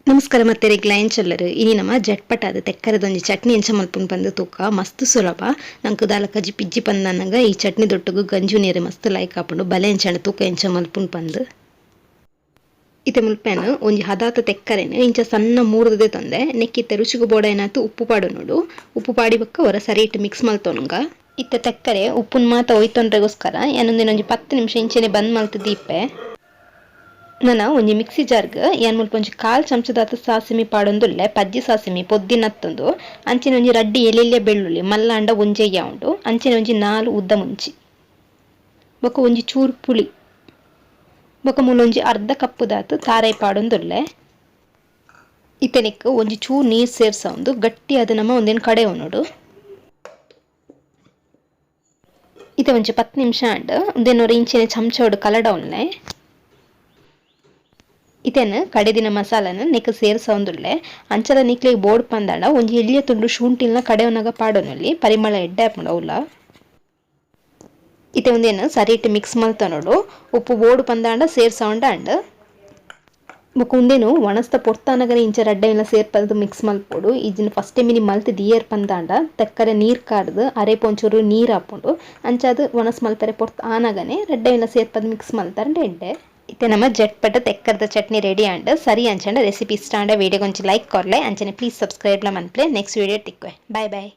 ನಮಸ್ಕಾರ ಮತ್ತೆ ಗ್ಲೈಂಚಲ್ಲರು ಇನಿ ನಮ್ಮ ಜಟ್ಪಟಾದ ತೆಕ್ಕರದೊಂಜಿ ಚಟ್ನಿ ಎಂಚ ಮಲ್ಪುಂಡು ಪಂದ್ ತೂಕ ಮಸ್ತ್ ಸುಲಭ ನಂಕು ದಾಲ ಕಜಿ ಪಿಜ್ಜಿ ಪಂದನಗ ಈ ಚಟ್ನಿ ದೊಟ್ಟುಗು ಗಂಜು ನೀರು ಮಸ್ತ್ ಲೈಕ್ ಆಪುಂಡು ಬಲೆ ಎಂಚಾಂಡ ತೂಕ ಎಂಚ ಮಲ್ಪುಂಡು ಪಂದ್ ಇತ್ತೆ ಮುಲ್ಪೆನ್ ಒಂಜಿ ಹದಾತ ತೆಕ್ಕರೆನ್ ಇಂಚ ಸಣ್ಣ ಮೂರ್ದದೆ ತಂದೆ ನೆಕ್ಕಿತ್ತೆ ರುಚಿಗು ಬೋಡ ಏನಾಯ್ತು ಉಪ್ಪು ಪಾಡು ನೋಡು ಉಪ್ಪು ಪಾಡಿ ಬಕ್ಕ ಹೊರ ಸರಿ ಇಟ್ಟು ಮಿಕ್ಸ್ ಮಲ್ತೋನುಂಗ ಇತ್ತೆ ತೆಕ್ಕರೆ ಉಪ್ಪುನ್ ಮಾತ ಒಯ್ತೊಂಡ್ರೆಗೋಸ್ಕರ ಏನೊಂದಿನ ಒಂಜಿ 10 ನಿಮಿಷ ಇಂಚೆನೆ ಬಂದ್ ಮಲ್ತು ದೀಪೆ ನಾನು ಒಂಜಿ ಮಿಕ್ಸಿ ಜಾರ್ಗ್ ಏನು ಮುಲ್ಪ ಒಂಜಿ 1/4 ಚಮಚದಾತ ಸಾಸಿಮಿ ಪಾಡೊಂದುಲ್ಲೆ ಪಜ್ಜಿ ಸಾಸಿಮಿ ಪೊದ್ದಿನತ್ತೊಂದು ಅಂಚಿನ ಒಂಜಿ ರಡ್ಡಿ ಎಲೆಲ್ಯ ಬೆಳ್ಳುಳ್ಳಿ ಮಲ್ಲಾಂಡ ಒಂಜೆಯ್ಯ ಉಂಡು ಅಂಚಿನ ಒಂಜಿ 4 ಉದ್ದ ಮುಂಚಿ ಬೊಕ ಒಂಜಿ ಚೂರು ಪುಳಿ ಬೊಕ ಮೂಲೊಂಜಿ ಅರ್ಧ ಕಪ್ಪುದಾತು ತಾರೈ ಪಾಡೊಂದುಲ್ಲೆ ಇತೆನಿಕ್ ಒಂಜಿ ಚೂರು ನೀರು ಸೇರ್ಸೊಂದು ಗಟ್ಟಿ ಅದು ನಮ್ಮ ಒಂದೇನು ಕಡೆ ಉನ್ನೋಡು ಇತ್ತೆ ಒಂಜಿ 10 ನಿಮಿಷ ಅಂಡ್ ಒಂದೇನೊರ ಇಂಚಿನ ಚಮಚೋಡು ಕಲಡ ಉನ್ನೆ ಇತೆನ್ ಕಡೆದಿನ ಮಸಾಲನ ನೆಕ್ ಸೇರ್ಸೊಂದುಲ್ಲೆ ಅಂಚಲ ನಿಕ್ಲೆಗ್ ಬೋರ್ಡ್ ಪಂದಾಂಡ ಒಂಜಿ ಎಲ್ಯ ತುಂಡು ಶುಂಠಿಲ್ನ ಕಡೆವನಾಗ ಪಾಡೊನಲ್ಲಿ ಪರಿಮಳ ಎಡ್ಡೆ ಆಪುಂಡು ಅವ್ಲ ಇತ್ತೆ ಒಂದೇನು ಸರಿ ಇಟ್ಟು ಮಿಕ್ಸ್ ಮಲ್ತ ನೋಡು ಉಪ್ಪು ಬೋರ್ಡ್ ಪಂದಾಂಡ ಸೇರ್ಸೊಂಡ ಅಂಡ್ ಬೊಕ ಉಂದೇನು ಒಣಸ್ತ ಪೊರ್ತಾನಗನೆ ಇಂಚ ರಡ್ಡೆಲ್ಲ ಸೇರ್ಪಲ್ದು ಮಿಕ್ಸ್ ಮಲ್ಪೊಡು ಇಜಿನ ಫಸ್ಟ್ ಟೈಮಿನಿ ಮಲ್ತ್ ದಿಯರ್ ಪಂದಾಂಡ ತೆಕ್ಕರೆ ನೀರು ಕಾರ್ದು ಅರೆ ಪೊಂಚೂರು ನೀರು ಹಾಪುಂಡು ಅಂಚಾದ್ ಒಣಸ್ ಮಲ್ಪರೆ ಪೊರ್ತ ಆನಗನೆ ರಡ್ಡೆಲ್ಲ ಸೇರ್ಪದ್ ಮಿಕ್ಸ್ ಮಲ್ತಾರಂಡ ಎಡ್ಡೆ ಇತ್ತೆ ನಮ್ಮ ಜಟ್ಪಟ ತೆಕ್ಕರದ ಚಟ್ನಿ ರೆಡಿ ಆಂಡ್ ಸರಿ ಅಂಚಂಡ ರೆಸಿಪಿ ಇಷ್ಟ ಆಂಡ ವಿಡಿಯೋ ಗೊಂಚಿ ಲೈಕ್ ಕೊರ್ಲೆ ಅಂಚನೆ ಪ್ಲೀಸ್ ಸಬ್ಸ್ಕ್ರೈಬ್ ಲ ಮನ್ಪ್ಲೆ ನೆಕ್ಸ್ಟ್ ವಿಡಿಯೋ ತಿಕ್ವೆ ಬಾಯ್ ಬಾಯ್.